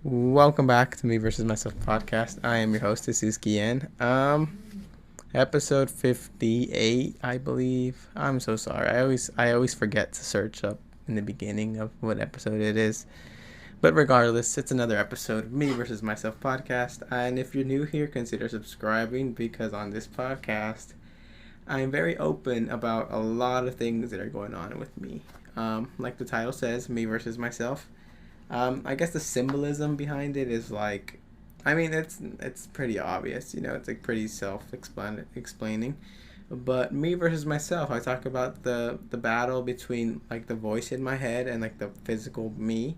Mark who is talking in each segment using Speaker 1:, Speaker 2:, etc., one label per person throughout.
Speaker 1: Welcome back to Me versus Myself podcast. I am your host, Suzuki N. Episode 58, I believe. I'm so sorry. I always forget to search up in the beginning of what episode it is. But regardless, it's another episode of Me versus Myself podcast. And if you're new here, consider subscribing because on this podcast, I'm very open about a lot of things that are going on with me. Like the title says, Me versus Myself. I guess the symbolism behind it is like, I mean, it's pretty obvious, it's like pretty explaining. But me versus myself, I talk about the battle between like the voice in my head and like the physical me,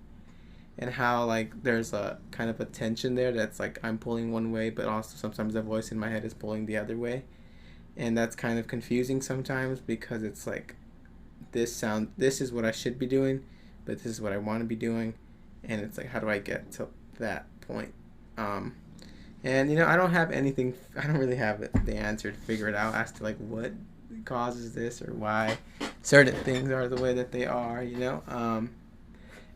Speaker 1: and how like there's a kind of a tension there that's like I'm pulling one way, but also sometimes the voice in my head is pulling the other way, and that's kind of confusing sometimes because it's like this is what I should be doing, but this is what I want to be doing, and it's like how do I get to that point? um and I don't have anything, I don't really have the answer to figure it out as to like what causes this or why certain things are the way that they are.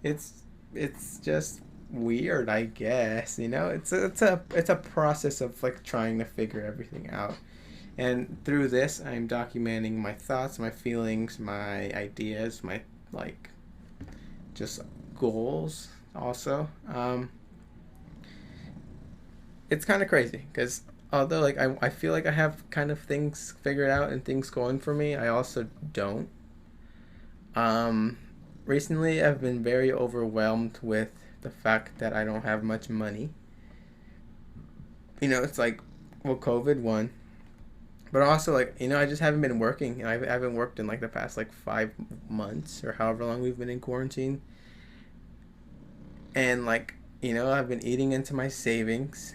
Speaker 1: It's just weird, I guess. It's a process of like trying to figure everything out, and through this I'm documenting my thoughts, my feelings, my ideas, my like just goals also. It's kind of crazy because although like I feel like I have kind of things figured out and things going for me, I also don't. um Recently I've been very overwhelmed with the fact that I don't have much money. It's like, well, COVID one, but also like I just haven't been working, and I haven't worked in like the past like 5 months or however long we've been in quarantine. And like, I've been eating into my savings,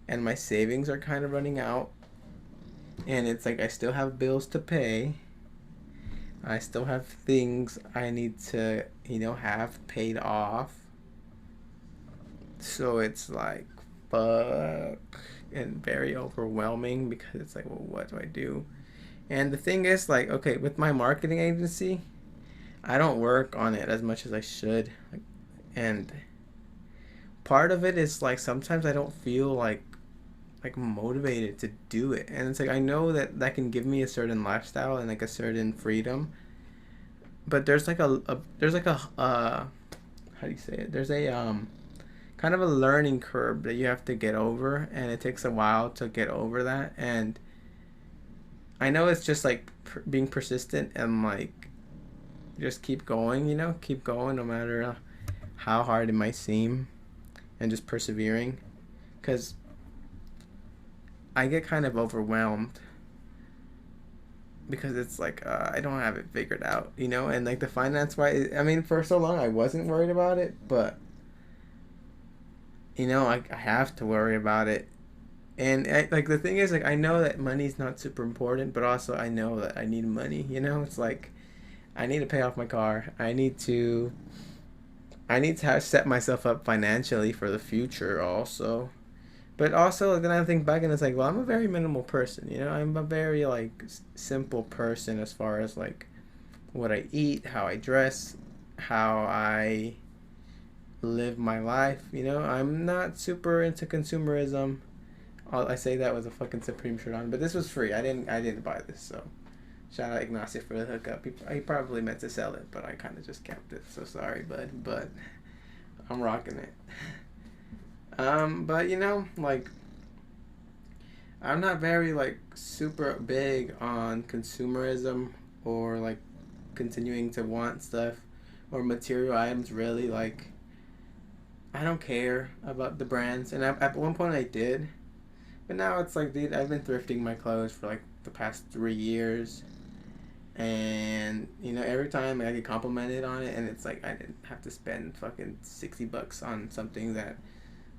Speaker 1: and my savings are kind of running out, and it's like I still have bills to pay. I still have things I need to, have paid off. So it's like fuck, and very overwhelming because it's like, well, what do I do? And the thing is, like, okay, with my marketing agency, I don't work on it as much as I should. And part of it is like sometimes I don't feel like motivated to do it, and it's like I know that that can give me a certain lifestyle and like a certain freedom, but there's like a how do you say it, there's a kind of a learning curve that you have to get over, and it takes a while to get over that. And I know it's just like being persistent and like just keep going, keep going no matter how hard it might seem, and just persevering, because I get kind of overwhelmed because it's like I don't have it figured out, and like the finance wise, I mean, for so long I wasn't worried about it, but I have to worry about it. And like the thing is, like, I know that money's not super important, but also I know that I need money. It's like I need to pay off my car. I need to set myself up financially for the future also. But also, then I think back and it's like, well, I'm a very minimal person. I'm a very like simple person as far as like what I eat, how I dress, how I live my life. I'm not super into consumerism. I say that with a fucking Supreme shirt on, but this was free. I didn't buy this, so shout out Ignacio for the hookup. He probably meant to sell it, but I kind of just kept it. So sorry, bud, but I'm rocking it. But like I'm not very like super big on consumerism or like continuing to want stuff or material items. Really, like I don't care about the brands, and at one point I did, but now it's like, dude, I've been thrifting my clothes for like the past 3 years, and every time I get complimented on it, and it's like I didn't have to spend fucking $60 on something that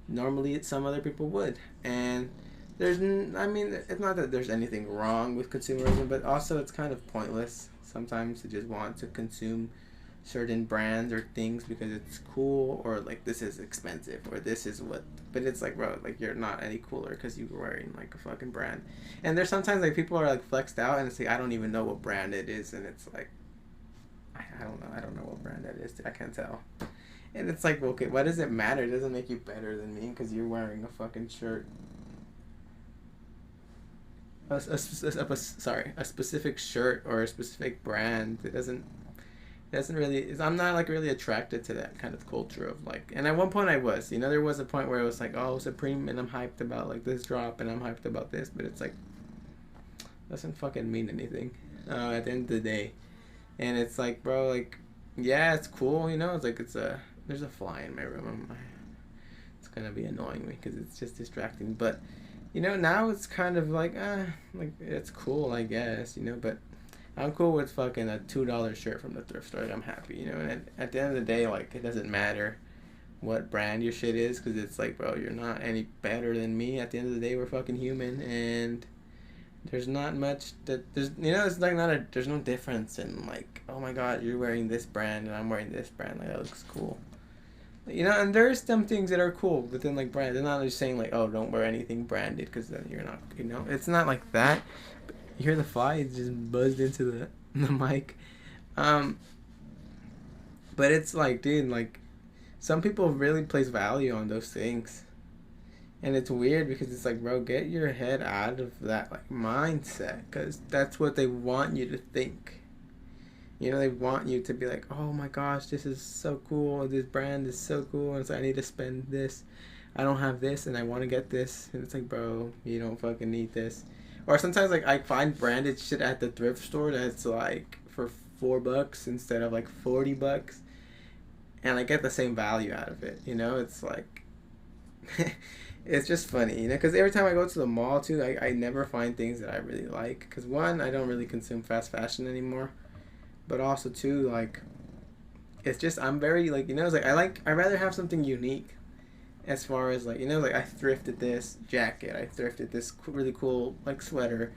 Speaker 1: normally some other people would. And I mean, it's not that there's anything wrong with consumerism, but also it's kind of pointless sometimes to just want to consume certain brands or things because it's cool, or like this is expensive, or this is what. But it's like, bro, like you're not any cooler because you're wearing like a fucking brand. And there's sometimes like people are like flexed out, and it's like I don't even know what brand it is, and it's like I don't know what brand that is. I can't tell. And it's like, okay, why does it matter? It doesn't make you better than me because you're wearing a fucking shirt. A specific shirt or a specific brand. It doesn't really. I'm not like really attracted to that kind of culture of like. And at one point I was. There was a point where it was like, oh, Supreme, and I'm hyped about like this drop, and I'm hyped about this, but it's like doesn't fucking mean anything. At the end of the day, and it's like, bro, like, yeah, it's cool. It's like there's a fly in my room. It's gonna be annoying me because it's just distracting. But now it's kind of like like it's cool, I guess. But I'm cool with fucking a $2 shirt from the thrift store. Like, I'm happy. And at the end of the day, like, it doesn't matter what brand your shit is because it's like, bro, you're not any better than me. At the end of the day, we're fucking human, and there's not much that it's like there's no difference in like, oh my god, you're wearing this brand and I'm wearing this brand, like that looks cool. And there's some things that are cool within like brands. They're not just saying like, oh, don't wear anything branded because then you're not, it's not like that. But you hear the fly, it just buzzed into the mic. But it's like, dude, like some people really place value on those things. And it's weird because it's like, bro, get your head out of that like mindset because that's what they want you to think. They want you to be like, oh my gosh, this is so cool. This brand is so cool. And so I need to spend this. I don't have this and I want to get this. And it's like, bro, you don't fucking need this. Or sometimes like I find branded shit at the thrift store that's like for $4 instead of like $40. And I get the same value out of it. It's like... It's just funny, because every time I go to the mall, too, I never find things that I really like. Because, one, I don't really consume fast fashion anymore. But also, two, like, it's just, I'm very, like, it's like, I'd rather have something unique as far as, like, like, I thrifted this jacket. I thrifted this really cool, like, sweater.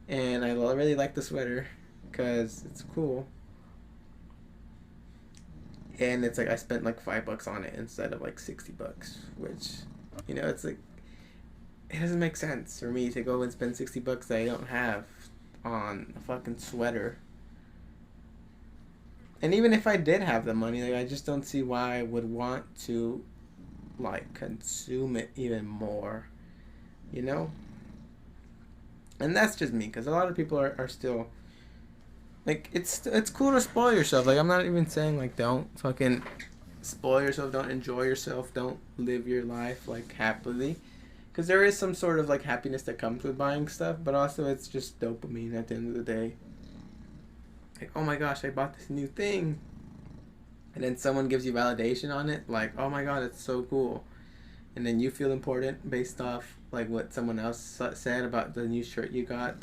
Speaker 1: And I really like the sweater because it's cool. And it's like, I spent, like, $5 on it instead of, like, $60, which... it's like, it doesn't make sense for me to go and spend $60 that I don't have on a fucking sweater. And even if I did have the money, like, I just don't see why I would want to, like, consume it even more, And that's just me, because a lot of people are still, like, it's cool to spoil yourself. Like, I'm not even saying, like, don't fucking... spoil yourself, don't enjoy yourself, don't live your life like happily, because there is some sort of like happiness that comes with buying stuff, but also it's just dopamine at the end of the day. Like, oh my gosh, I bought this new thing, and then someone gives you validation on it, like, oh my god, it's so cool, and then you feel important based off like what someone else said about the new shirt you got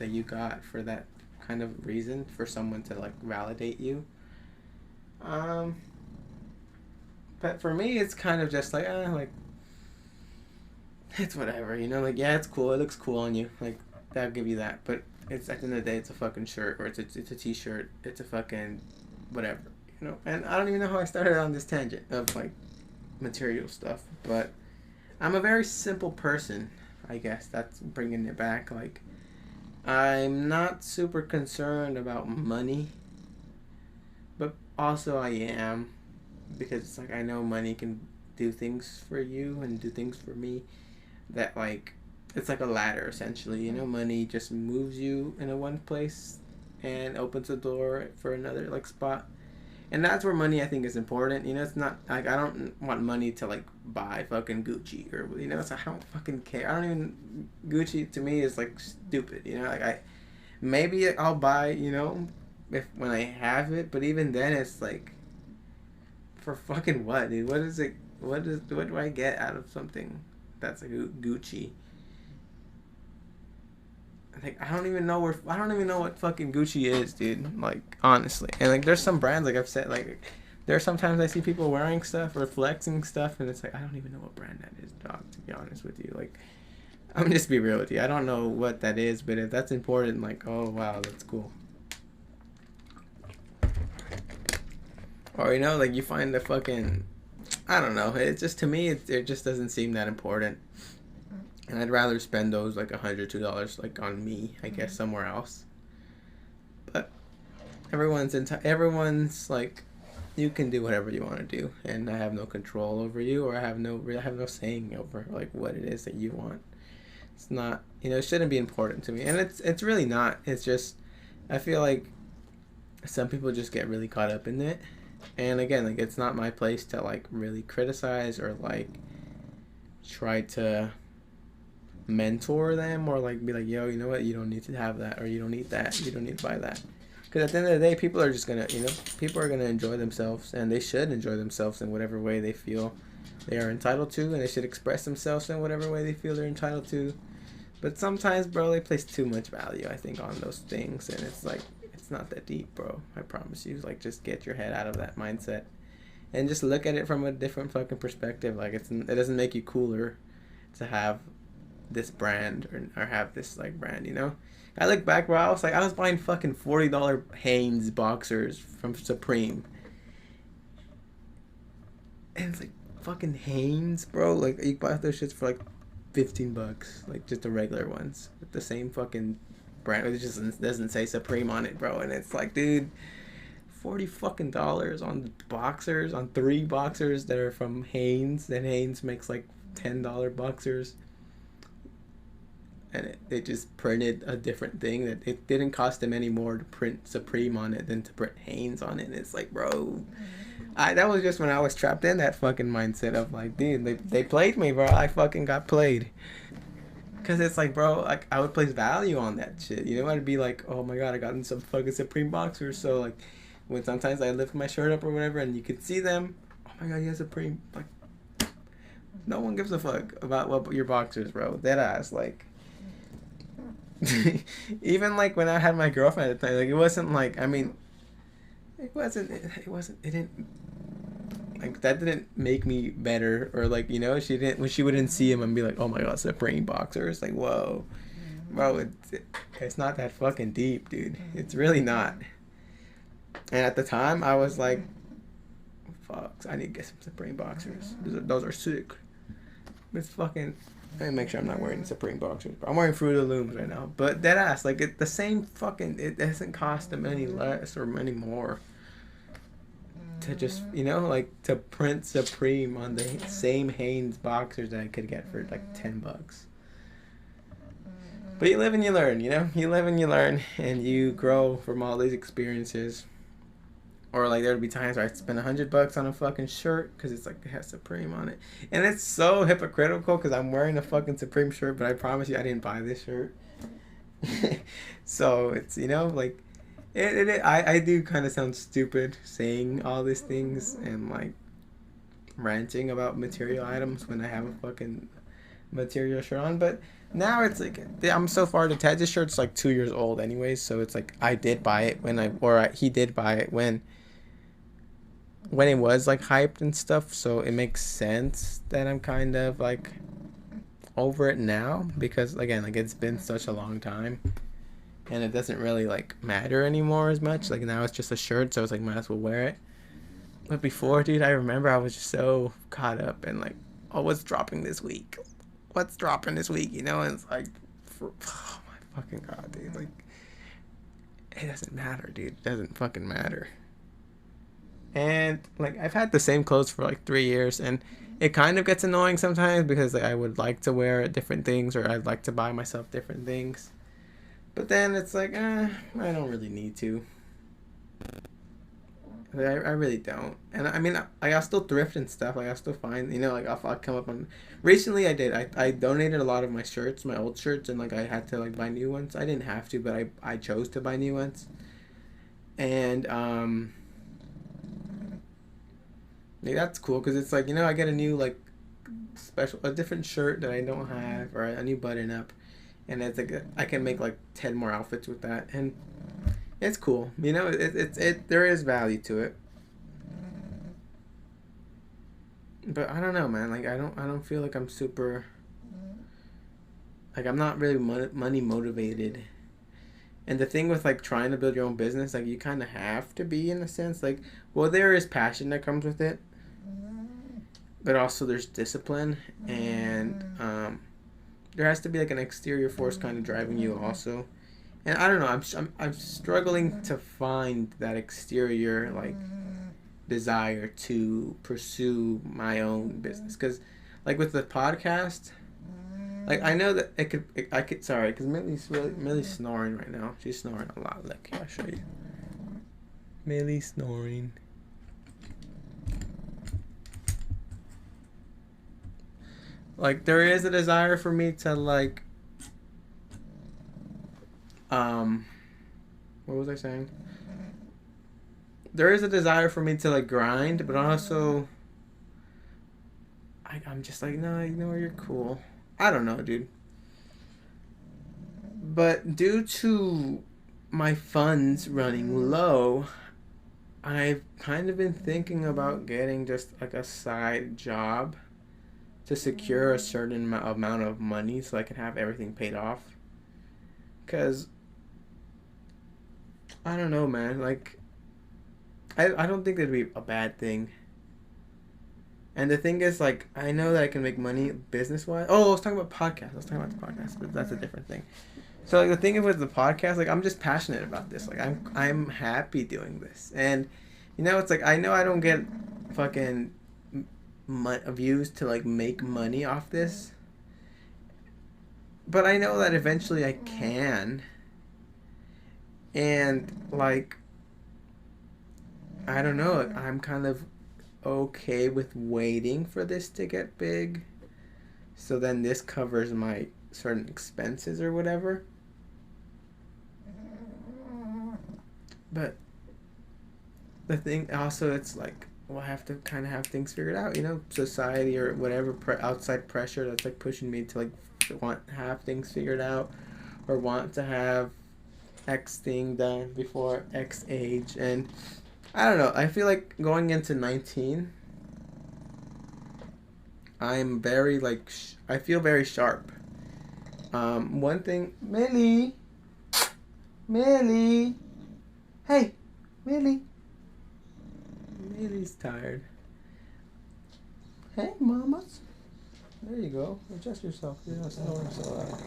Speaker 1: for that kind of reason, for someone to like validate you. But for me, it's kind of just like, like, it's whatever, like, yeah, it's cool, it looks cool on you, like, that'll give you that, but it's, at the end of the day, it's a fucking shirt, or it's a t-shirt, it's a fucking whatever, and I don't even know how I started on this tangent of, like, material stuff, but I'm a very simple person, I guess, that's bringing it back, like, I'm not super concerned about money, but also I am, because it's like, I know money can do things for you and do things for me that, like, it's like a ladder essentially, money just moves you in a one place and opens the door for another like spot, and that's where money I think is important. It's not like I don't want money to like buy fucking Gucci or so I don't fucking care. I don't even, Gucci to me is like stupid, like maybe I'll buy, if when I have it, but even then it's like, for fucking what, dude? What is it? What do I get out of something that's like Gucci? Like, I don't even know what fucking Gucci is, dude. Like, honestly. And like, there's some brands, like I've said, like, there's sometimes I see people wearing stuff or flexing stuff, and it's like, I don't even know what brand that is, dog, to be honest with you. Like, I'm just be real with you. I don't know what that is, but if that's important, like, oh wow, that's cool. Or, like, you find the fucking, I don't know, it just, to me, it just doesn't seem that important. And I'd rather spend those, like, $100, $2, like, on me, I guess, somewhere else. But everyone's, like, you can do whatever you want to do, and I have no control over you, or I have no saying over like what it is that you want. It's not, it shouldn't be important to me, and it's really not. It's just, I feel like some people just get really caught up in it, and again, like, it's not my place to like really criticize or like try to mentor them, or like be like, yo, you know what, you don't need to have that, or you don't need that, you don't need to buy that. Because at the end of the day, people are just gonna, people are gonna enjoy themselves, and they should enjoy themselves in whatever way they feel they are entitled to, and they should express themselves in whatever way they feel they're entitled to. But sometimes, bro, they place too much value, I think, on those things, and it's like, it's not that deep, bro. I promise you. Like, just get your head out of that mindset, and just look at it from a different fucking perspective. Like, it doesn't make you cooler to have this brand, or have this like brand, I look back, bro, I was buying fucking $40 Hanes boxers from Supreme, and it's like fucking Hanes, bro. Like, you buy those shits for like $15, like just the regular ones with the same fucking brand. It just doesn't say Supreme on it, bro. And it's like, dude, $40 fucking on boxers, on 3 boxers that are from Hanes. Then Hanes makes like $10 boxers, and they just printed a different thing that it didn't cost them any more to print Supreme on it than to print Hanes on it. And it's like, bro, that was just when I was trapped in that fucking mindset of like, dude, they played me, bro. I fucking got played. Because it's like, bro, like, I would place value on that shit. I'd be like, oh my god, I got in some fucking Supreme boxers. So like, when sometimes I lift my shirt up or whatever, and you could see them, oh my god, you have Supreme. Like, no one gives a fuck about what your boxers, bro. Dead ass, like. Even like when I had my girlfriend at the time, like, it wasn't like, I mean, it didn't, like, that didn't make me better, or like, she wouldn't see him and be like, oh my god, Supreme boxers, like, whoa, bro, it's not that fucking deep, dude. It's really not. And at the time, I was like, fuck, I need to get some Supreme boxers. Those are sick. It's fucking. Let me make sure I'm not wearing Supreme boxers. I'm wearing Fruit of the Looms right now. But dead ass, like, the same fucking. It doesn't cost them any less or any more to just, like, to print Supreme on the same Hanes boxers that I could get for like $10. But you live and you learn, You live and you learn, and you grow from all these experiences. Or like, there would be times where I'd spend $100 on a fucking shirt because it's like, it has Supreme on it, and it's so hypocritical because I'm wearing a fucking Supreme shirt, but I promise you I didn't buy this shirt. So it's, like, I do kind of sound stupid saying all these things and like ranting about material items when I have a fucking material shirt on, but now it's like, I'm so far detached. This shirt's like 2 years old anyways, so it's like, I did buy it he did buy it when it was like hyped and stuff, so it makes sense that I'm kind of like over it now, because again, like, it's been such a long time and it doesn't really like matter anymore as much. Like, now it's just a shirt, so it's like, might as well wear it. But before, dude, I remember I was just so caught up in like, oh, what's dropping this week, and it's like, oh my fucking god, dude, like, it doesn't matter, dude. It doesn't fucking matter. And like, I've had the same clothes for like 3 years, and it kind of gets annoying sometimes because like, I would like to wear different things, or I'd like to buy myself different things. But then it's like, I don't really need to. I really don't. And I mean, I'll still thrift and stuff. Like, I'll still find, like, I'll come up on. Recently, I did. I donated a lot of my shirts, my old shirts, and like, I had to like buy new ones. I didn't have to, but I chose to buy new ones. And like, that's cool because it's like, I get a new like a different shirt that I don't have, or a new button up, and it's like, I can make like 10 more outfits with that, and it's cool. There is value to it. But I don't know, man. Like, I don't feel like I'm super. Like, I'm not really money motivated. And the thing with like trying to build your own business, like, you kind of have to be, in a sense. Like, well, there is passion that comes with it, but also there's discipline, and there has to be like an exterior force kind of driving you also. And I don't know, I'm struggling to find that exterior like desire to pursue my own business. Because, like with the podcast, like I know that I could. Sorry, because Millie's snoring right now. She's snoring a lot. Look, here, I'll show you. Millie snoring. Like there is a desire for me to like. What was I saying? There is a desire for me to like grind, but also I'm just like, no, you're cool. I don't know, dude. But due to my funds running low, I've kind of been thinking about getting just like a side job to secure a certain amount of money so I can have everything paid off. Because, I don't know, man. Like, I don't think that'd be a bad thing. And the thing is, like, I know that I can make money business-wise. Oh, I was talking about podcasts. I was talking about the podcast, but that's a different thing. So, like, the thing with the podcast, like, I'm just passionate about this. Like, I'm happy doing this. And, you know, it's like, I know I don't get fucking views to, like, make money off this. But I know that eventually I can. And, like, I don't know. I'm kind of okay with waiting for this to get big. So then this covers my certain expenses or whatever. But the thing also, it's like, well, I have to kind of have things figured out, you know, society or whatever outside pressure that's like pushing me to like have things figured out or want to have X thing done before X age. And I don't know, I feel like going into 19, I'm very like I feel very sharp. One thing, Millie, hey, Millie's tired. Hey, mamas. There you go. Adjust yourself. You're not snoring so loud.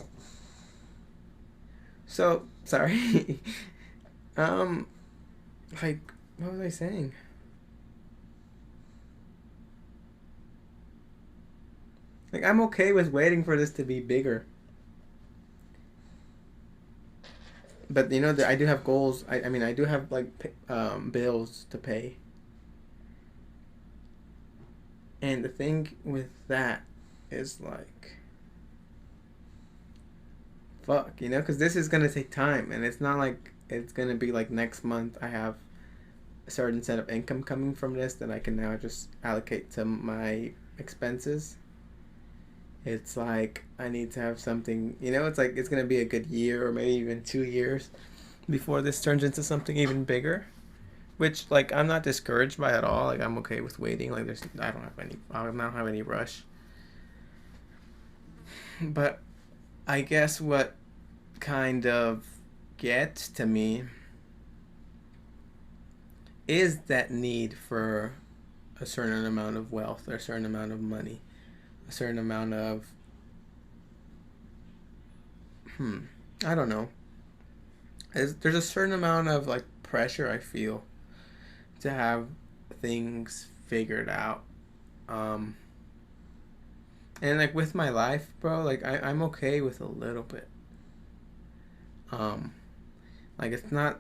Speaker 1: So sorry. Like, what was I saying? Like, I'm okay with waiting for this to be bigger. But, you know, I do have goals. I mean, I do have, like, bills to pay. And the thing with that is, like, fuck, you know? Because this is going to take time. And it's not like it's going to be, like, next month I have a certain set of income coming from this that I can now just allocate to my expenses. It's like I need to have something, you know, it's like it's going to be a good year or maybe even 2 years before this turns into something even bigger, which like I'm not discouraged by at all. Like I'm okay with waiting. Like I don't have any rush. But I guess what kind of gets to me is that need for a certain amount of wealth or a certain amount of money, a certain amount of I don't know. There's a certain amount of like pressure I feel to have things figured out. And like with my life, bro, like I'm okay with a little bit. Like it's not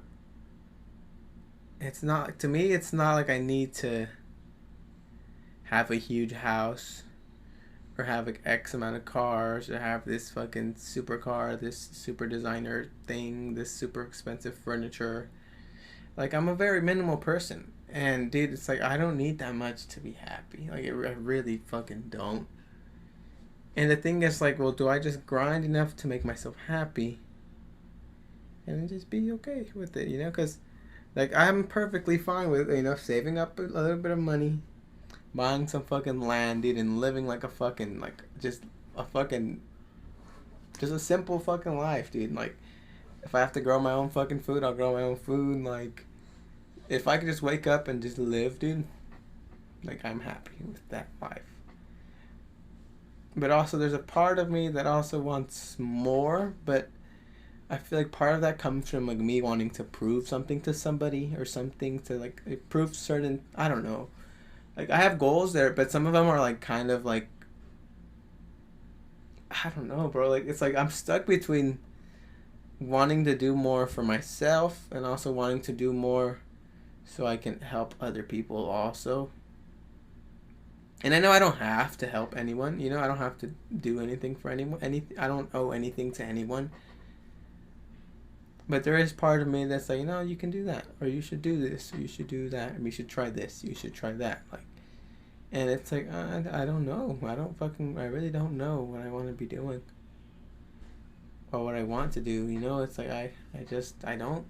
Speaker 1: to me it's not like I need to have a huge house or have like X amount of cars or have this fucking super car, this super designer thing, this super expensive furniture. Like I'm a very minimal person. And dude, it's like I don't need that much to be happy. Like I really fucking don't. And the thing is like, well, do I just grind enough to make myself happy and just be okay with it, you know? Because like I'm perfectly fine with, you know, saving up a little bit of money, buying some fucking land, dude, and living like a fucking, like, just a simple fucking life, dude. Like, if I have to grow my own fucking food, I'll grow my own food. Like, if I could just wake up and just live, dude, like, I'm happy with that life. But also, there's a part of me that also wants more, but I feel like part of that comes from like me wanting to prove something to somebody or something to like prove certain. I don't know. Like I have goals there, but some of them are like kind of like I don't know, bro. Like it's like I'm stuck between wanting to do more for myself and also wanting to do more so I can help other people also. And I know I don't have to help anyone. You know, I don't have to do anything for anyone. I don't owe anything to anyone. But there is part of me that's like, you can do that, or you should do this, or you should do that, or you should try this, you should try that. Like, and it's like, I don't know. I really don't know what I want to be doing or what I want to do. It's like I don't.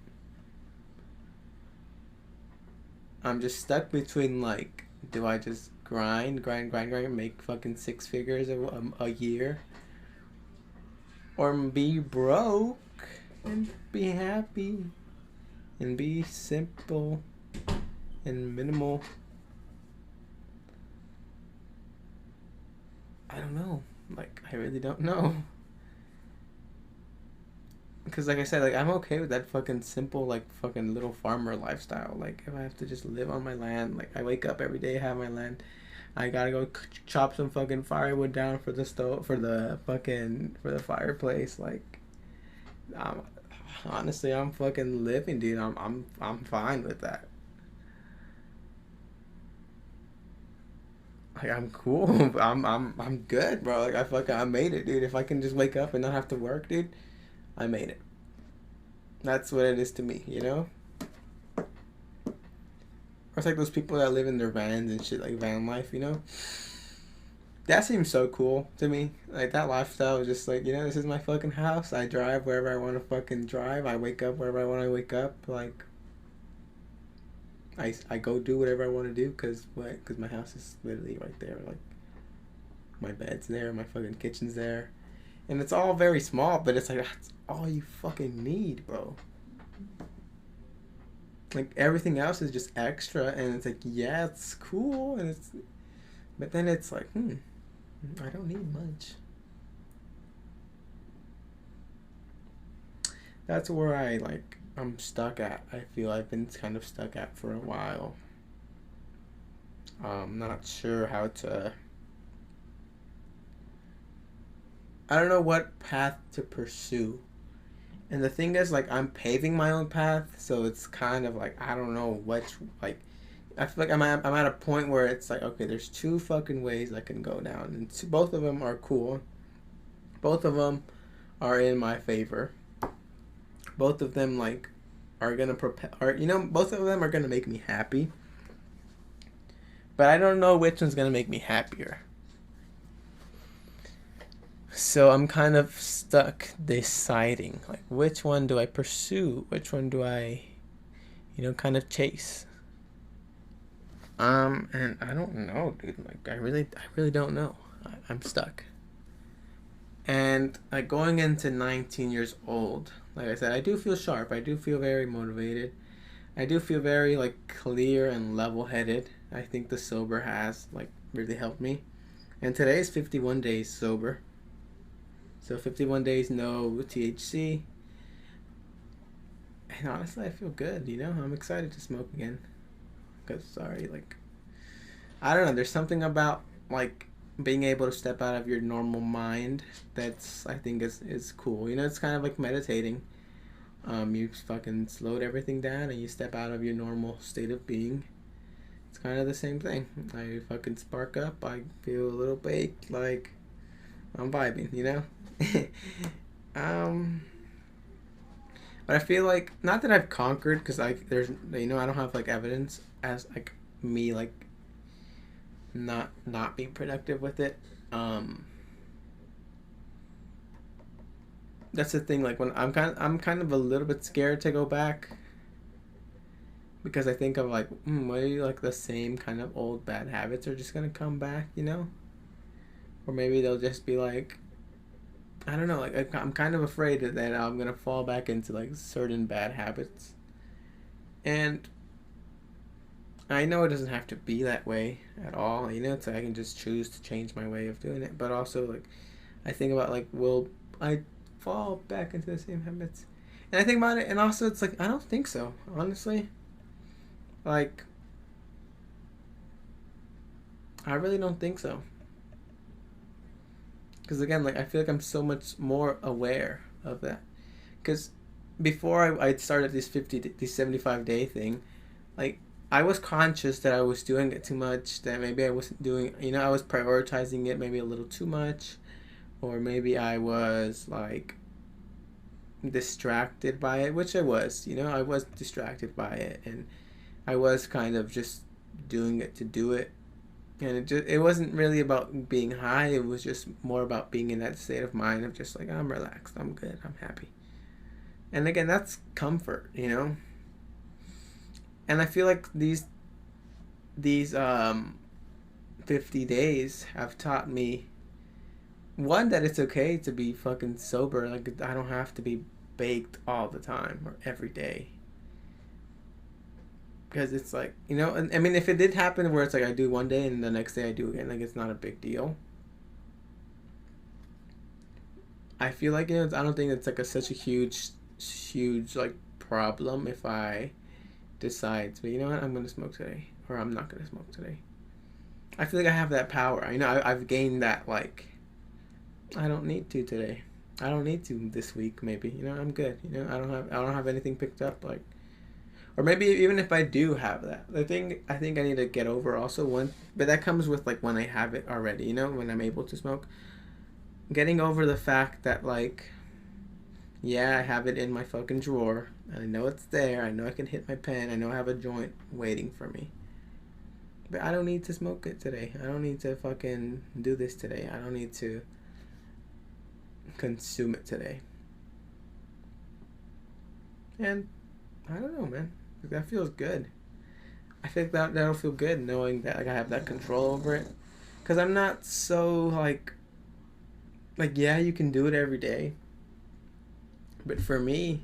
Speaker 1: I'm just stuck between like, do I just grind, make fucking six figures a year, or be broke and be happy and be simple and minimal. I don't know. Like, I really don't know. Because, like I said, like, I'm okay with that fucking simple, like, fucking little farmer lifestyle. Like, if I have to just live on my land, like, I wake up every day, have my land. I gotta go chop some fucking firewood down for the stove, for the fireplace. Like, um, honestly, I'm fucking living, dude. I'm fine with that. Like, I'm cool. I'm good, bro. Like, I made it, dude. If I can just wake up and not have to work, dude, I made it. That's what it is to me. Or it's like those people that live in their vans and shit, like van life. That seems so cool to me. Like, that lifestyle is just like, this is my fucking house. I drive wherever I want to fucking drive. I wake up wherever I want to wake up. Like, I go do whatever I want to do because my house is literally right there. Like, my bed's there, my fucking kitchen's there. And it's all very small, but it's like, that's all you fucking need, bro. Like, everything else is just extra, and it's like, yeah, it's cool, but then it's like, I don't need much. That's where I'm stuck at. I feel I've been kind of stuck at for a while. Not sure how to. I don't know what path to pursue. And the thing is, like, I'm paving my own path, so it's kind of like, I don't know like, I feel like I'm at a point where it's like, okay, there's two fucking ways I can go down, and both of them are cool. Both of them are in my favor. Both of them, like, are gonna both of them are gonna make me happy. But I don't know which one's gonna make me happier. So I'm kind of stuck deciding, like, which one do I pursue? Which one do I, kind of chase? And I don't know, dude. Like, I really don't know. I'm stuck. And like going into 19 years old, like I said, I do feel sharp. I do feel very motivated. I do feel very like clear and level-headed. I think the sober has like really helped me. And today is 51 days sober. So 51 days no THC. And honestly, I feel good, I'm excited to smoke again. Cuz I don't know, there's something about like being able to step out of your normal mind that's I think is cool. It's kind of like meditating. You fucking slowed everything down and you step out of your normal state of being. It's kind of the same thing. I fucking spark up. I feel a little baked. Like, I'm vibing. But I feel like not that I've conquered because I don't have like evidence as like me like not being productive with it. That's the thing. Like when I'm kind of a little bit scared to go back because I think of like maybe like the same kind of old bad habits are just gonna come back. Or maybe they'll just be like, I don't know. Like I'm kind of afraid that I'm gonna fall back into like certain bad habits, and I know it doesn't have to be that way at all. It's like I can just choose to change my way of doing it. But also like I think about like, will I fall back into the same habits. And I think about it, and also it's like, I don't think so, honestly. Like, I really don't think so. Because again, like, I feel like I'm so much more aware of that. Because before I started this 75 day thing, like, I was conscious that I was doing it too much, that maybe I wasn't doing, I was prioritizing it maybe a little too much, or maybe I was like distracted by it, which I was, I was distracted by it, and I was kind of just doing it to do it. And it wasn't really about being high, it was just more about being in that state of mind of just like, I'm relaxed, I'm good, I'm happy. And again, that's comfort. And I feel like these 50 days have taught me, one, that it's okay to be fucking sober. Like, I don't have to be baked all the time or every day. Because it's like, and I mean, if it did happen where it's like I do one day and the next day I do again, like, it's not a big deal. I feel like, I don't think it's like such a huge like problem if I decide to, you know what, I'm gonna smoke today, or I'm not gonna smoke today. I feel like I have that power. I've gained that, like, I don't need to today. I don't need to this week. Maybe I'm good. I don't have anything picked up, like, or maybe even if I do have that, the thing I think I need to get over also, but that comes with like when I have it already. When I'm able to smoke, getting over the fact that, like, yeah, I have it in my fucking drawer, and I know it's there. I know I can hit my pen. I know I have a joint waiting for me. But I don't need to smoke it today. I don't need to fucking do this today. I don't need to consume it today. And I don't know, man. That feels good. I think that'll feel good knowing that, like, I have that control over it. Because I'm not so like, yeah, you can do it every day. But for me,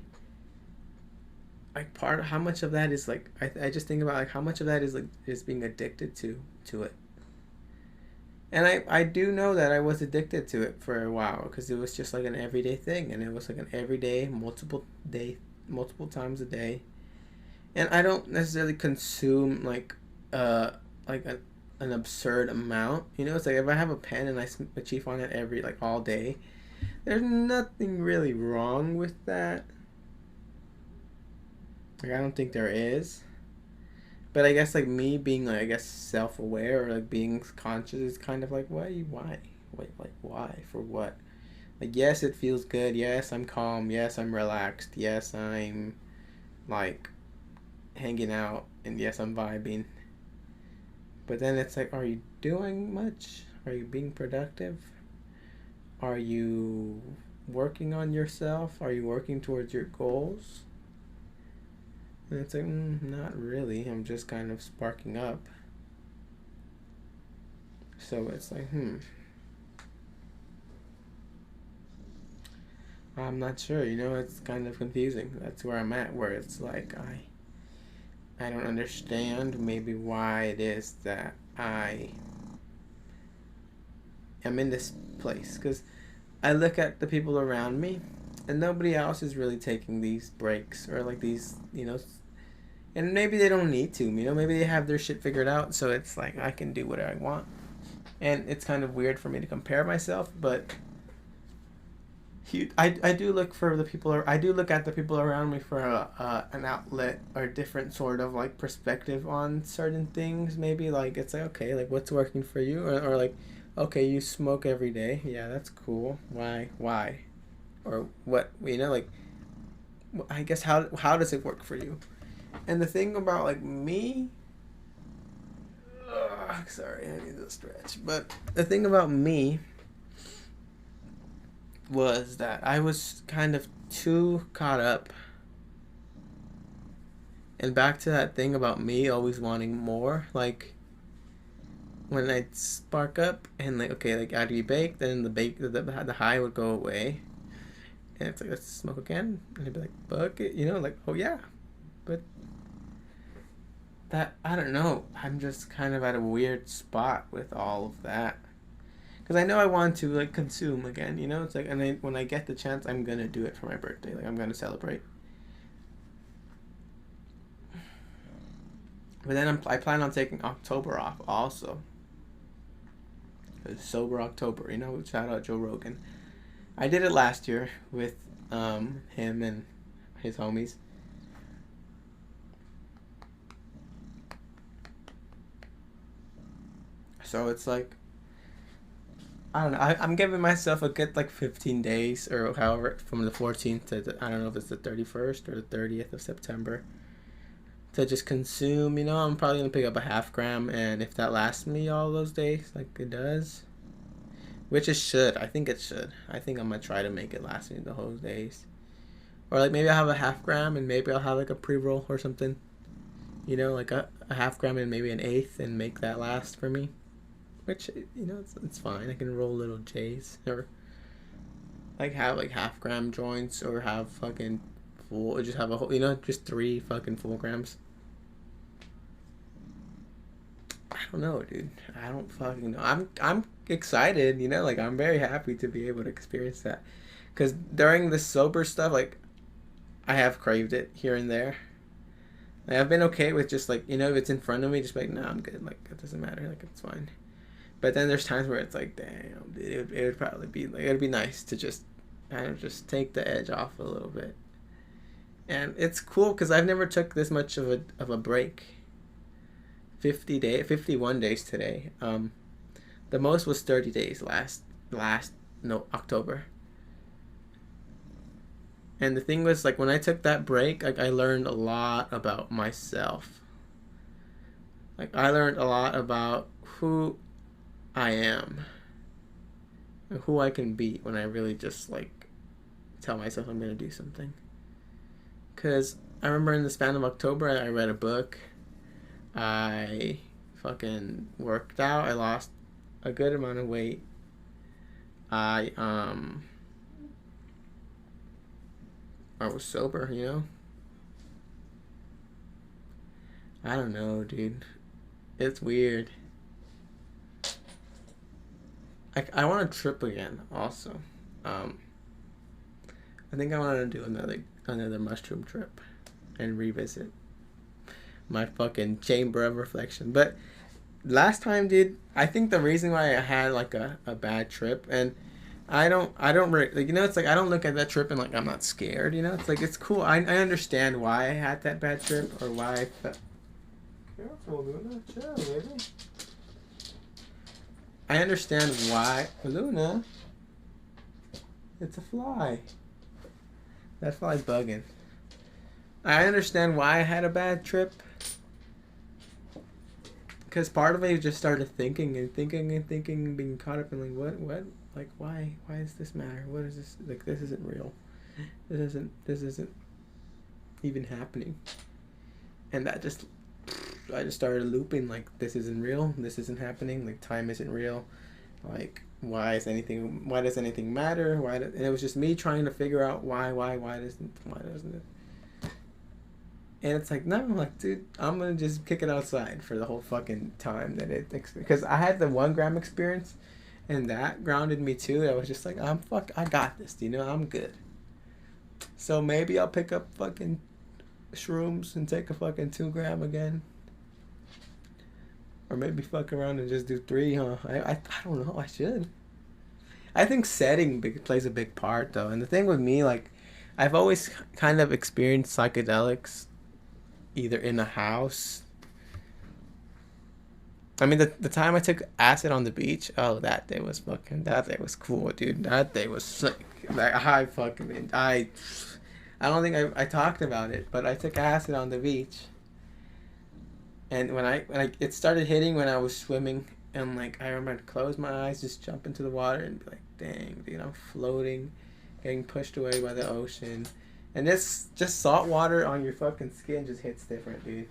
Speaker 1: like, part of how much of that is like, I just think about like how much of that is like just being addicted to it. And I do know that I was addicted to it for a while because it was just like an everyday thing, and it was like an everyday, multiple times a day. And I don't necessarily consume like like an absurd amount. It's like if I have a pen and I chief on it every, like, all day, there's nothing really wrong with that. Like, I don't think there is. But I guess, like, me being, like, I guess, self-aware or, like, being conscious is kind of like, why? Wait, like, why? For what? Like, yes, it feels good. Yes, I'm calm. Yes, I'm relaxed. Yes, I'm, like, hanging out. And yes, I'm vibing. But then it's like, are you doing much? Are you being productive? Are you working on yourself? Are you working towards your goals? And it's like, not really. I'm just kind of sparking up. So it's like, I'm not sure. It's kind of confusing. That's where I'm at, where it's like, I don't understand maybe why it is that I am in this place. Because I look at the people around me, and nobody else is really taking these breaks or, like, these, and maybe they don't need to, maybe they have their shit figured out, so it's like I can do whatever I want. And it's kind of weird for me to compare myself, but I do look for the people, I do look at the people around me for an outlet or different sort of, like, perspective on certain things. Maybe, like, it's like, okay, like, what's working for you, or like, okay, you smoke every day, yeah, that's cool, why, or what, like, I guess, how does it work for you? And the thing about, like, me, sorry, I need to stretch, but the thing about me was that I was kind of too caught up, and back to that thing about me always wanting more. Like, when I'd spark up and, like, okay, like, I'd be baked, then the high would go away, and it's like, let's smoke again, and I'd be like, fuck it, like, oh yeah. But that, I don't know, I'm just kind of at a weird spot with all of that. because I know I want to like consume again. You know, it's like, and then when I get the chance, I'm gonna do it for my birthday. Like I'm gonna celebrate. But then I plan on taking October off also. It's sober October, you know. Shout out Joe Rogan. I did it last year with him and his homies. So it's like, I don't know. I'm giving myself a good like 15 days or however from the 14th to I don't know if it's the 31st or the 30th of September to just consume. You know, I'm probably gonna pick up a half gram, and if that lasts me all those days, like it does, which it should. I think it should. I think I'm gonna try to make it last me the whole days, or like maybe I'll have a half gram and maybe I'll have like a pre roll or something. You know, like a half gram and maybe an eighth, and make that last for me. Which, you know, it's fine. I can roll little J's or like have like half gram joints or have fucking full, or just have a whole, you know, just 3 fucking full grams. I don't know, dude. I don't fucking know. I'm excited, you know, like I'm very happy to be able to experience that. Cuz during the sober stuff, like I have craved it here and there. Like, I've been okay with just like, you know, if it's in front of me, just like, nah, I'm good. Like it doesn't matter. Like it's fine. But then there's times where it's like, damn, dude, it would probably be like, it'd be nice to just kind of just take the edge off a little bit. And it's cool because I've never took this much of a break. 51 days today. The most was 30 days last no October. And the thing was, like, when I took that break, like I learned a lot about myself. Like I learned a lot about who I am and who I can be when I really just like tell myself I'm gonna do something. Cause I remember in the span of October, I read a book. I fucking worked out. I lost a good amount of weight. I I was sober, you know. I don't know, dude. It's weird. I want to trip again. Also, um, I think I want to do another mushroom trip, and revisit my fucking chamber of reflection. But last time, dude, I think the reason why I had like a bad trip, and like, you know, it's like I don't look at that trip and like I'm not scared, you know. It's like it's cool. I understand why I had that bad trip or why I felt. Careful, Luna. Chill, baby. I understand why. Luna. It's a fly. That fly's bugging. I understand why I had a bad trip. Because part of me just started thinking and thinking and thinking, being caught up in like, what? Like, why does this matter? What is this? Like, this isn't real. This isn't even happening. And I just started looping, like, this isn't real. This isn't happening. Like, time isn't real. Like, why does anything matter? And it was just me trying to figure out why doesn't it? And it's like, no, I'm like, dude, I'm gonna just kick it outside for the whole fucking time that because I had the 1 gram experience, and that grounded me too. I was just like, I got this, you know, I'm good. So maybe I'll pick up fucking shrooms and take a fucking 2 gram again, or maybe fuck around and just do 3, huh? I don't know. I should. I think setting plays a big part though, and the thing with me, like, I've always kind of experienced psychedelics either in a house. I mean, the time I took acid on the beach, oh, that day was cool, dude. That day was sick. Like, I don't think I talked about it, but I took acid on the beach. And when it started hitting when I was swimming, and like, I remember to close my eyes, just jump into the water and be like, dang, dude, I'm floating, getting pushed away by the ocean. And this, just salt water on your fucking skin just hits different, dude.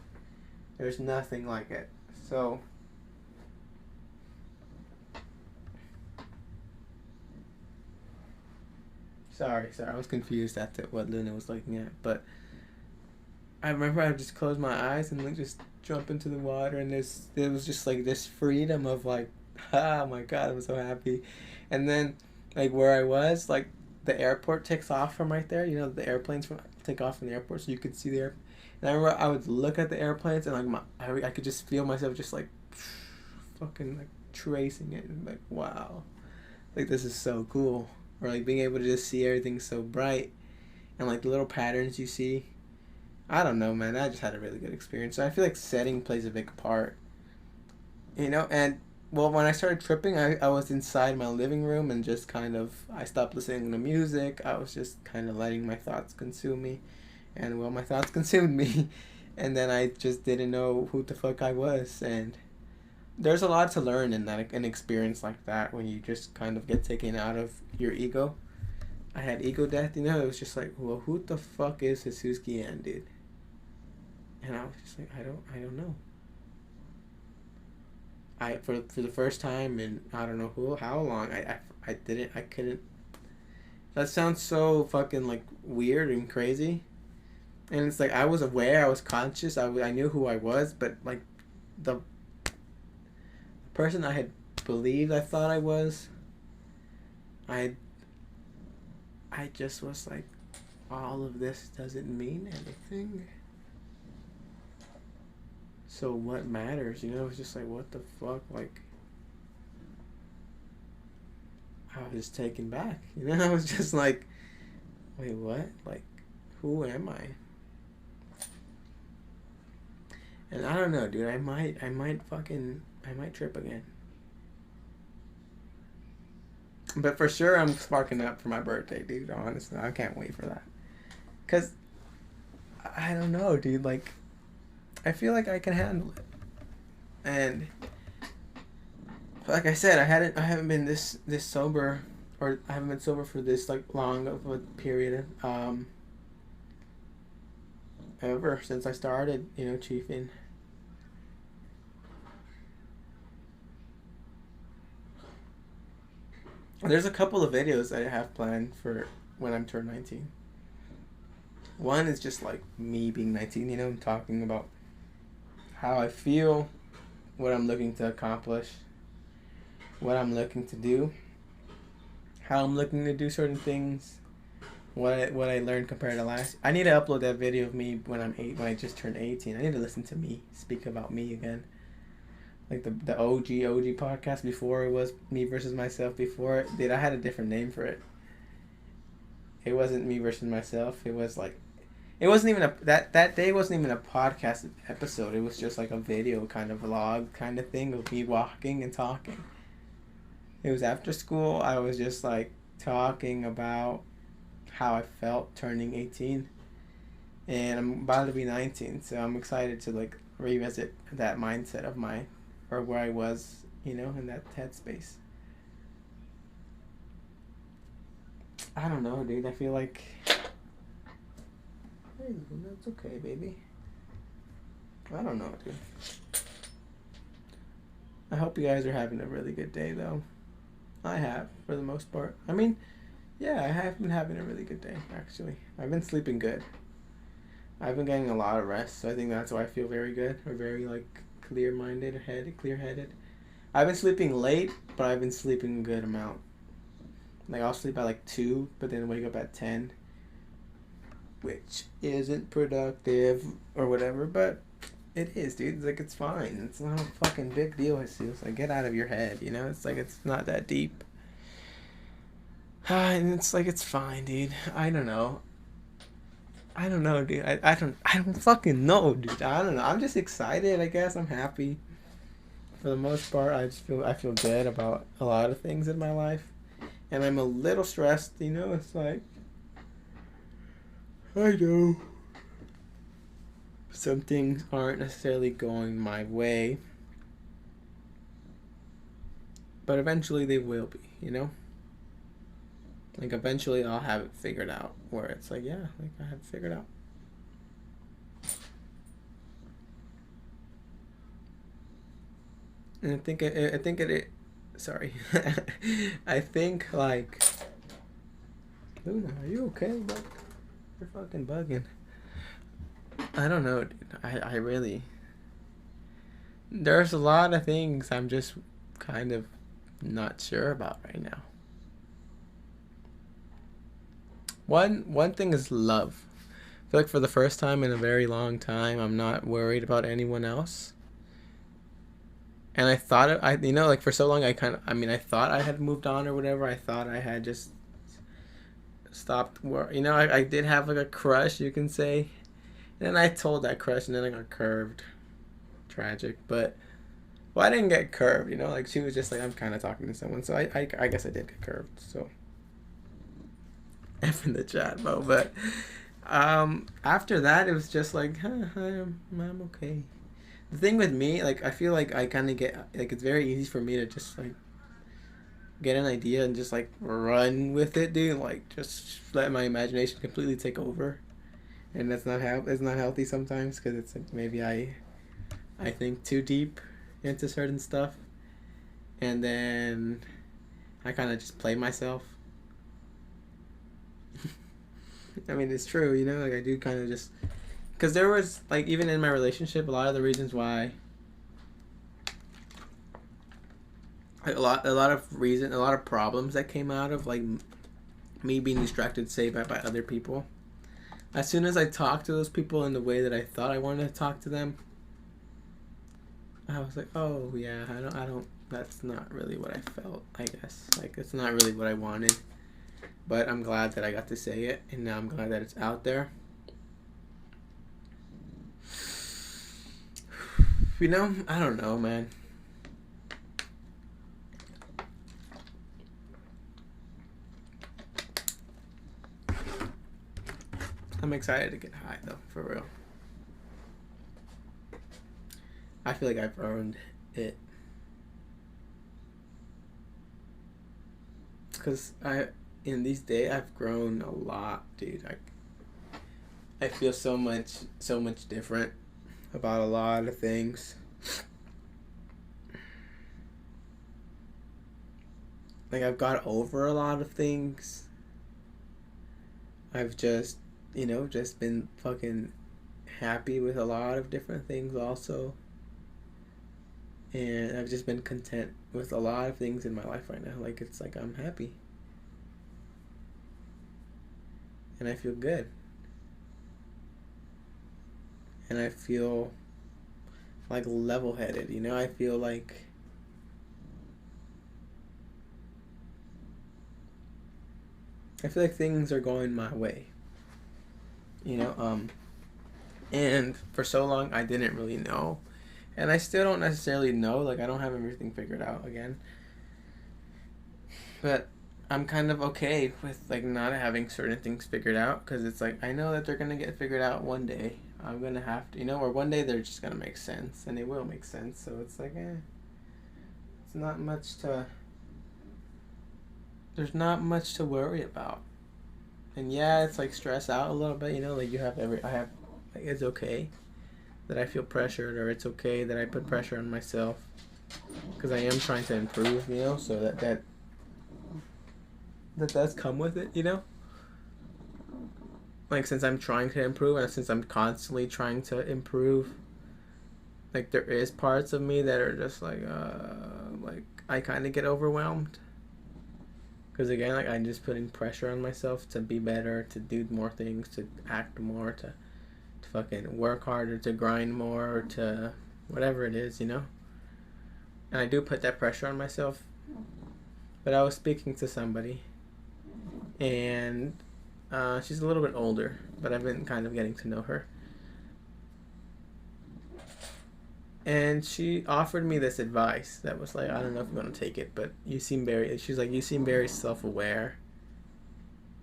Speaker 1: There's nothing like it. So, sorry, I was confused at what Luna was looking at. But I remember I just closed my eyes and like just jump into the water, and there was just like this freedom of like Oh my god, I'm so happy. And then, like where I was, like the airport takes off from right there. You know, the airplanes from take off from the airport, so you could see the air. And I remember I would look at the airplanes and like I could just feel myself just like fucking like tracing it and like wow, like this is so cool. Or like being able to just see everything so bright and like the little patterns you see. I don't know, man. I just had a really good experience. So I feel like setting plays a big part, you know. And well, when I started tripping, I was inside my living room and just kind of I stopped listening to music. I was just kind of letting my thoughts consume me, and well, my thoughts consumed me, and then I just didn't know who the fuck I was. And there's a lot to learn in that an experience like that when you just kind of get taken out of your ego. I had ego death, you know. It was just like, well, who the fuck is Jesus Guillen, dude? And I was just like, I don't know. I for the first time in I don't know how long I couldn't. That sounds so fucking like weird and crazy. And it's like I was aware, I was conscious, I knew who I was, but like the person I had believed I thought I was, I I just was like, all of this doesn't mean anything. So what matters? You know, it's just like what the fuck, like I was just taken back. You know, I was just like, wait, what? Like, who am I? And I don't know, dude. I might trip again. But for sure, I'm sparking up for my birthday, dude. Honestly, I can't wait for that. Cause I don't know, dude. Like, I feel like I can handle it. And like I said, I haven't been this sober, or I haven't been sober for this like long of a period. Ever since I started, you know, chiefing. There's a couple of videos that I have planned for when I'm turned 19. One is just like me being 19, you know, talking about how I feel, what I'm looking to accomplish, what I'm looking to do, how I'm looking to do certain things, what I learned compared to last. I need to upload that video of me when when I just turned 18. I need to listen to me speak about me again. Like the OG podcast before it was me versus myself before it. Dude, I had a different name for it. It wasn't me versus myself. It was like it wasn't even that day wasn't even a podcast episode. It was just like a video kind of vlog kind of thing of me walking and talking. It was after school. I was just like talking about how I felt turning 18, and I'm about to be 19, so I'm excited to like revisit that mindset of mine, or where I was, you know, in that headspace. I don't know, dude. I feel like hey, that's okay, baby. I don't know, dude. I hope you guys are having a really good day, though. I have, for the most part. I mean, yeah, I have been having a really good day, actually. I've been sleeping good. I've been getting a lot of rest, so I think that's why I feel very good, or very, like, clear-headed. I've been sleeping late, but I've been sleeping a good amount. Like, I'll sleep at, like, 2, but then wake up at 10, which isn't productive, or whatever, but it is, dude. It's like, it's fine. It's not a fucking big deal, Jesus. Like, get out of your head, you know? It's like, it's not that deep. And it's like, it's fine, dude. I don't know. I don't know, dude. I don't fucking know, dude. I don't know. I'm just excited, I guess. I'm happy. For the most part, I feel good about a lot of things in my life. And I'm a little stressed, you know? It's like, I know some things aren't necessarily going my way, but eventually they will be, you know? Like, eventually I'll have it figured out, where it's like, yeah, like, I have it figured out. And I think it sorry. I think, like, Luna, are you okay, bud? You're fucking bugging. I don't know, dude. I really, there's a lot of things I'm just kind of not sure about right now. One thing is love. I feel like for the first time in a very long time, I'm not worried about anyone else. And I thought like for so long, I thought I had moved on or whatever. I thought I had just stopped. I did have like a crush, you can say. And then I told that crush, and then I got curved. Tragic, but well, I didn't get curved. Like she was just like, I'm kind of talking to someone, so I guess I did get curved. So F in the chat, bro. But after that, it was just like, I'm okay. The thing with me, like, I feel like I kind of get, like, it's very easy for me to just, like, get an idea and just, like, run with it, dude. Like, just let my imagination completely take over. And that's not it's not healthy sometimes, because it's, like, maybe I think too deep into certain stuff. And then I kind of just play myself. I mean, it's true, like, I do kind of just... Because there was, like, even in my relationship, a lot of the reasons why, like, a lot of problems that came out of, like, me being distracted, say, by other people. As soon as I talked to those people in the way that I thought I wanted to talk to them, I was like, oh, yeah, I don't, that's not really what I felt, I guess. Like, it's not really what I wanted. But I'm glad that I got to say it, and now I'm glad that it's out there. I don't know, man. I'm excited to get high, though, for real. I feel like I've earned it. Because in these days, I've grown a lot, dude. I feel so much different about a lot of things. Like, I've got over a lot of things. I've just, just been fucking happy with a lot of different things also. And I've just been content with a lot of things in my life right now. Like, it's like I'm happy. And I feel good. And I feel like level-headed, I feel like things are going my way. And for so long I didn't really know. And I still don't necessarily know, like I don't have everything figured out again. But I'm kind of okay with like not having certain things figured out, because it's like I know that they're gonna get figured out one day. I'm gonna have to, or one day they're just gonna make sense, and they will make sense. So it's like, it's not much to. There's not much to worry about, and yeah, it's like stress out a little bit. Like like it's okay that I feel pressured, or it's okay that I put pressure on myself, because I am trying to improve. So that does come with it. Like, since I'm trying to improve, and since I'm constantly trying to improve, like, there is parts of me that are just like I kind of get overwhelmed. Because, again, like, I'm just putting pressure on myself to be better, to do more things, to act more, to fucking work harder, to grind more, or to whatever it is, And I do put that pressure on myself. But I was speaking to somebody, and she's a little bit older, but I've been kind of getting to know her. And she offered me this advice that was like, I don't know if you're going to take it, but you seem very self-aware,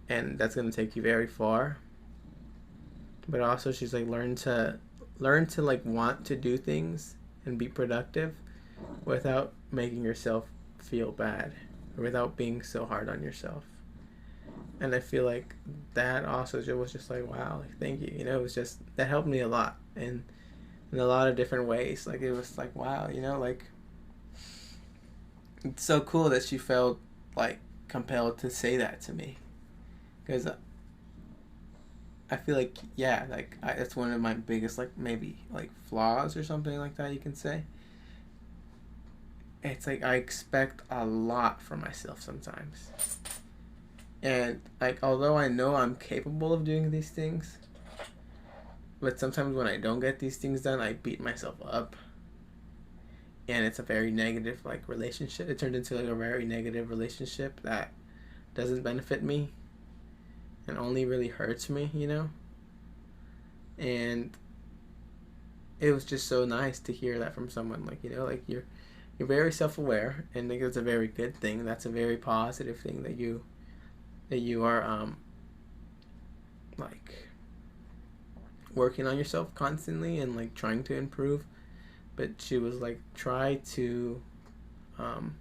Speaker 1: and that's going to take you very far. But also, she's like, learn to like want to do things and be productive without making yourself feel bad, or without being so hard on yourself. And I feel like that also was just like, wow, like, thank you. It was just, that helped me a lot, and in a lot of different ways. Like, it was like, wow, like, it's so cool that she felt like compelled to say that to me, because I feel like, yeah, like, that's one of my biggest, like, maybe like flaws or something like that, you can say. it's like I expect a lot from myself sometimes. And like although I know I'm capable of doing these things, but sometimes when I don't get these things done, I beat myself up. And it's a very negative like relationship. It turned into like a very negative relationship that doesn't benefit me and only really hurts me, you know? And it was just so nice to hear that from someone, like, you know, like you're very self-aware, and like it's a very good thing. That's a very positive thing that you are like working on yourself constantly and like trying to improve. But she was like um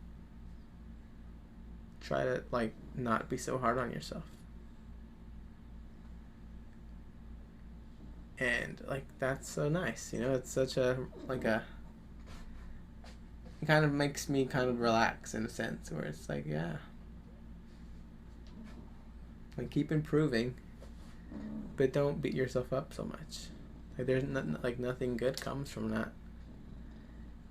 Speaker 1: try to like not be so hard on yourself. And like that's so nice, you know. It's such a like a it kind of makes me kind of relax in a sense where it's like, yeah, like keep improving, but don't beat yourself up so much. Like there's like nothing good comes from that.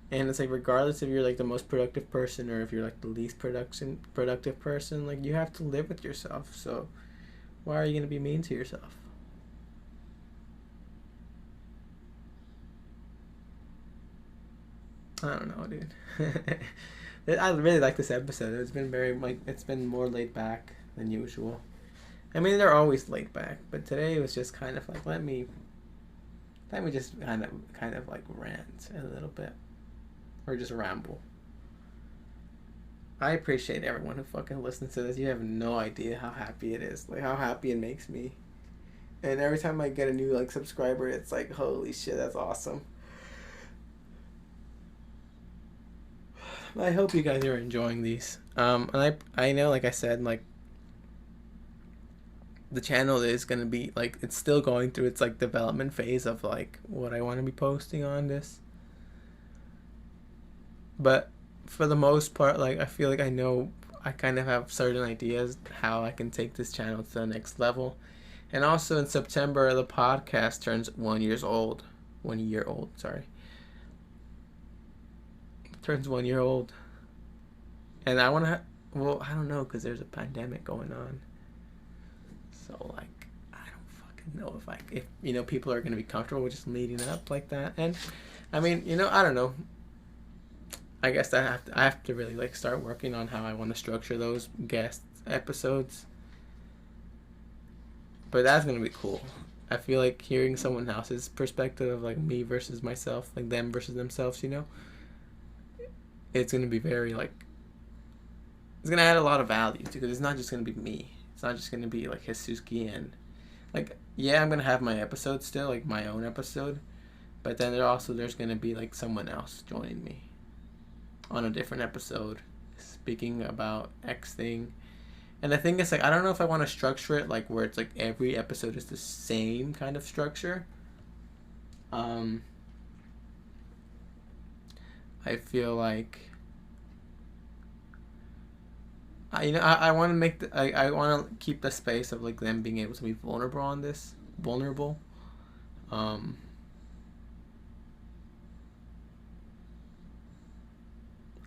Speaker 1: And it's like regardless if you're like the most productive person or if you're like the least production productive person, like you have to live with yourself. So why are you gonna be mean to yourself? I don't know, dude. I really like this episode. It's been very like it's been more laid back than usual. I mean, they're always laid back, but today it was just kind of like let me just kind of like rant a little bit or just ramble. I appreciate everyone who fucking listens to this. You have no idea how happy it is, like how happy it makes me. And every time I get a new like subscriber, it's like holy shit, that's awesome. I hope you guys are enjoying these. And I know, like I said, like the channel is gonna be like it's still going through its like development phase of like what I want to be posting on this. But for the most part, like I feel like I know I kind of have certain ideas how I can take this channel to the next level. And also in September, the podcast turns 1 years old. 1 year old, sorry. Turns 1 year old. And I want to, well, I don't know, because there's a pandemic going on. So, like, I don't fucking know if you know, people are going to be comfortable with just meeting up like that. And, I mean, you know, I don't know. I guess I have to really, like, start working on how I want to structure those guest episodes. But that's going to be cool. I feel like hearing someone else's perspective of, like, me versus myself, like, them versus themselves, you know? It's going to be very, like, it's going to add a lot of value, too, because it's not just going to be me. It's not just going to be, like, Jesuski and, like, yeah, I'm going to have my episode still, like, my own episode. But then there's going to be, like, someone else joining me on a different episode speaking about X thing. And the thing is, like, I don't know if I want to structure it, like, where it's, like, every episode is the same kind of structure. I feel like I want to make I want to keep the space of like them being able to be vulnerable on this vulnerable. Um,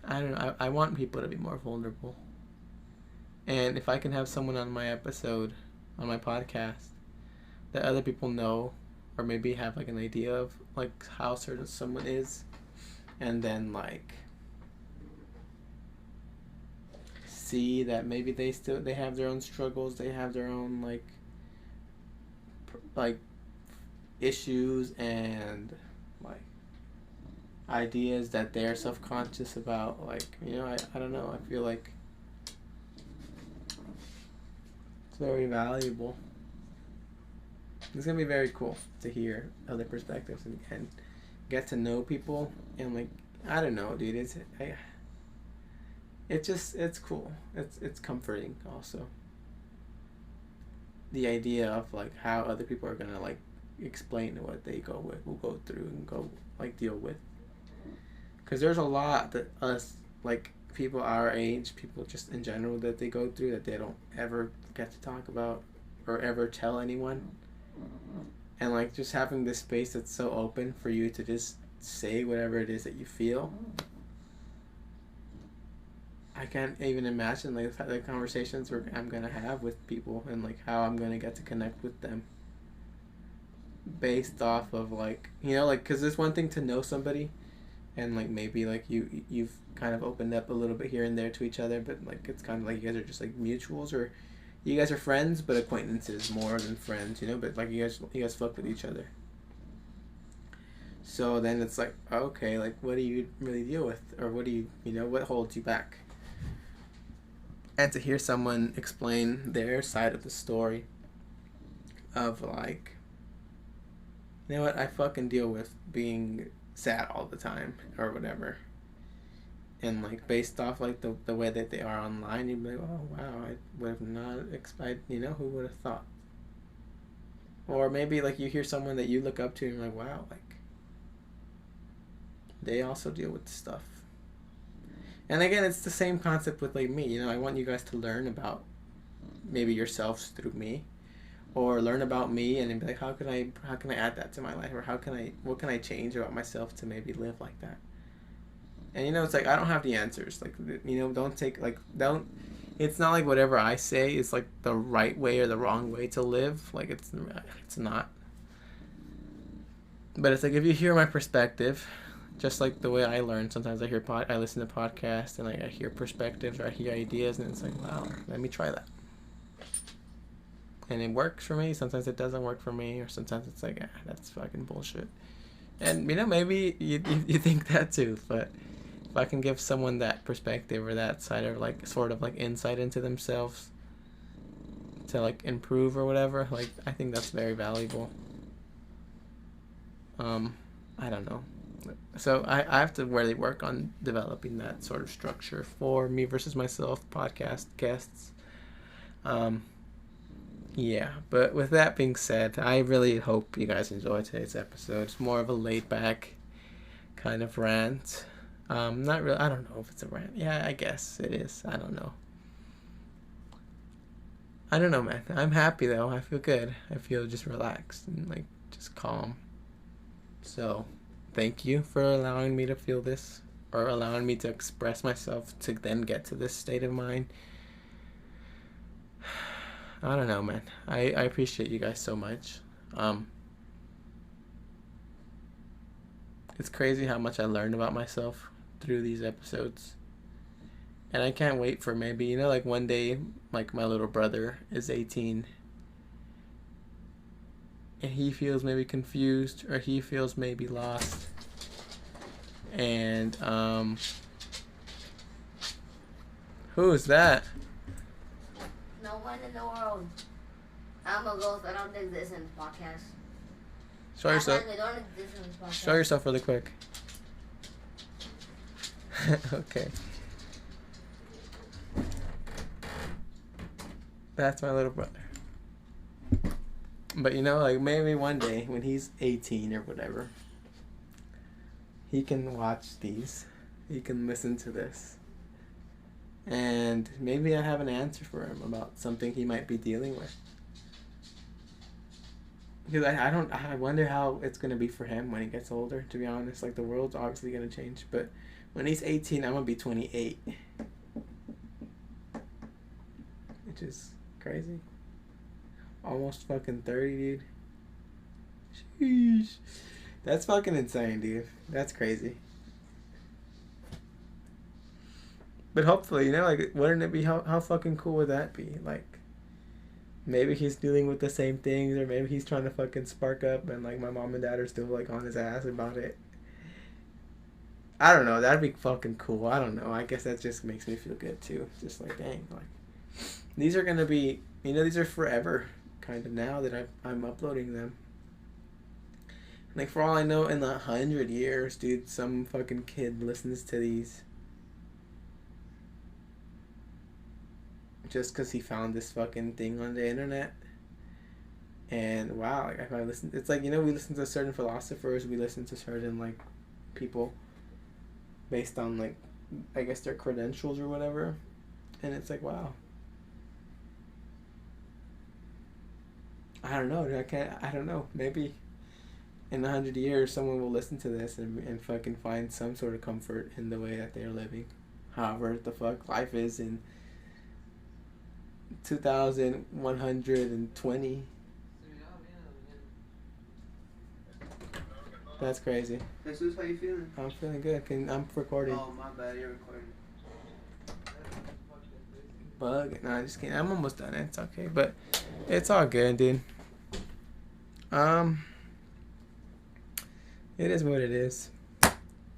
Speaker 1: I don't know. I want people to be more vulnerable, and if I can have someone on my episode, on my podcast, that other people know, or maybe have like an idea of like how certain someone is, and then like see that maybe they have their own struggles, they have their own like issues and like ideas that they're self-conscious about, like, you know, I don't know, I feel like it's very valuable. It's gonna be very cool to hear other perspectives and get to know people and like I don't know, dude, it's cool. It's comforting also. The idea of like how other people are gonna like explain what they will go through and go like deal with. Because there's a lot that us like people our age, people just in general that they go through that they don't ever get to talk about or ever tell anyone. And like just having this space that's so open for you to just say whatever it is that you feel I can't even imagine like the conversations I'm gonna have with people and like how I'm gonna get to connect with them based off of like like because it's one thing to know somebody and like maybe like you've kind of opened up a little bit here and there to each other, but like it's kind of like you guys are just like mutuals or you guys are friends but acquaintances more than friends, but like you guys fuck with each other. So then it's like, okay, like what do you really deal with, or what do what holds you back? And to hear someone explain their side of the story of like, you know what, I fucking deal with being sad all the time or whatever. And like based off like the way that they are online, you'd be like, oh wow, I would have not expected, who would have thought? Or maybe like you hear someone that you look up to and you're like, wow, like they also deal with stuff. And again, it's the same concept with like me. I want you guys to learn about maybe yourselves through me, or learn about me and be like, how can I add that to my life, or what can I change about myself to maybe live like that? And it's like I don't have the answers. Like don't take like don't. It's not like whatever I say is like the right way or the wrong way to live. Like it's not. But it's like if you hear my perspective, just like the way I learn. Sometimes I listen to podcasts and like I hear perspectives or I hear ideas and it's like, wow, let me try that. And it works for me. Sometimes it doesn't work for me, or sometimes it's like, that's fucking bullshit. And maybe you think that too, but if I can give someone that perspective or that side of like sort of like insight into themselves to like improve or whatever, like I think that's very valuable. I don't know. So I have to really work on developing that sort of structure for Me Versus Myself podcast guests. Yeah, but with that being said, I really hope you guys enjoyed today's episode. It's more of a laid back kind of rant. Not really. I don't know if it's a rant. Yeah, I guess it is. I don't know. I don't know, man. I'm happy though. I feel good. I feel just relaxed and like just calm. So, thank you for allowing me to feel this, or allowing me to express myself to then get to this state of mind. I don't know, man. I appreciate you guys so much. It's crazy how much I learned about myself through these episodes. And I can't wait for maybe, like one day, like my little brother is 18 and he feels maybe confused, or he feels maybe lost. And, who is that?
Speaker 2: No one in the world. I'm a ghost. I don't exist in this podcast.
Speaker 1: Show yourself.
Speaker 2: I don't exist in this podcast.
Speaker 1: Show yourself really quick. Okay. That's my little brother. But like maybe one day when he's 18 or whatever, he can watch these. He can listen to this. And maybe I have an answer for him about something he might be dealing with. Because I wonder how it's going to be for him when he gets older, to be honest. Like, the world's obviously going to change. But when he's 18, I'm going to be 28. Which is crazy. Almost fucking 30, dude. Sheesh. That's fucking insane, dude. That's crazy. But hopefully, like, wouldn't it be, how fucking cool would that be? Like, maybe he's dealing with the same things, or maybe he's trying to fucking spark up, and, like, my mom and dad are still, like, on his ass about it. I don't know. That'd be fucking cool. I don't know. I guess that just makes me feel good, too. Just like, dang, like, these are gonna be, these are forever, kind of, now that I'm uploading them. Like, for all I know, in 100 years, dude, some fucking kid listens to these. Just because he found this fucking thing on the internet. And wow, like, if I listen, it's like, we listen to certain philosophers, we listen to certain, like, people based on, like, I guess their credentials or whatever. And it's like, wow. I don't know, I don't know. Maybe in 100 years, someone will listen to this and fucking find some sort of comfort in the way that they're living. however the fuck life is in 2120. That's crazy.
Speaker 3: Jesus, how you feeling?
Speaker 1: I'm feeling good. I'm recording.
Speaker 3: Oh, my bad, you're recording.
Speaker 1: Bug. No, just kidding. I'm almost done. It's okay, but it's all good, dude. It is what it is.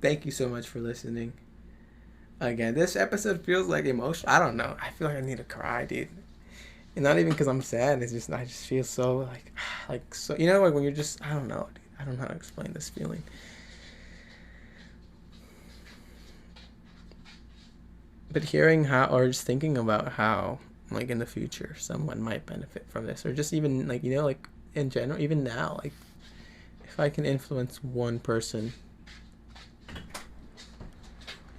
Speaker 1: Thank you so much for listening. Again, this episode feels like emotional. I don't know. I feel like I need to cry, dude. And not even because I'm sad. It's just I just feel so like so. You know, like when you're just I don't know, dude. I don't know how to explain this feeling. But hearing how, or just thinking about how, like in the future, someone might benefit from this, or just even like like in general, even now, like if I can influence one person,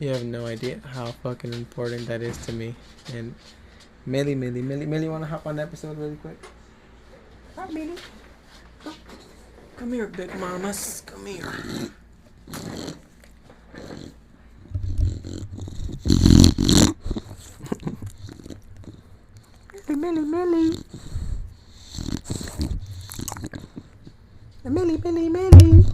Speaker 1: you have no idea how fucking important that is to me. And Millie, want to hop on the episode really quick? Hi, Millie. Come here, big mamas. Come here. Millie. Millie.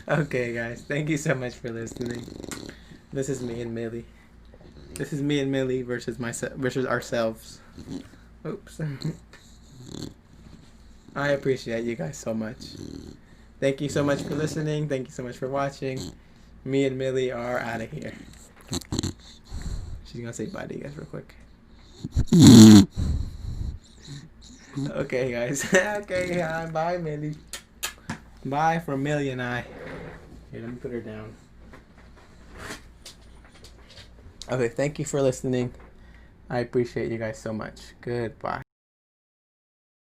Speaker 1: Okay, guys. Thank you so much for listening. This is me and Millie. This is me and Millie versus ourselves. Oops. I appreciate you guys so much. Thank you so much for listening. Thank you so much for watching. Me and Millie are out of here. She's gonna say bye to you guys real quick. Okay, guys. Okay, bye, Millie. Bye from Millie and I. Here, let me put her down. Okay, thank you for listening. I appreciate you guys so much. Goodbye.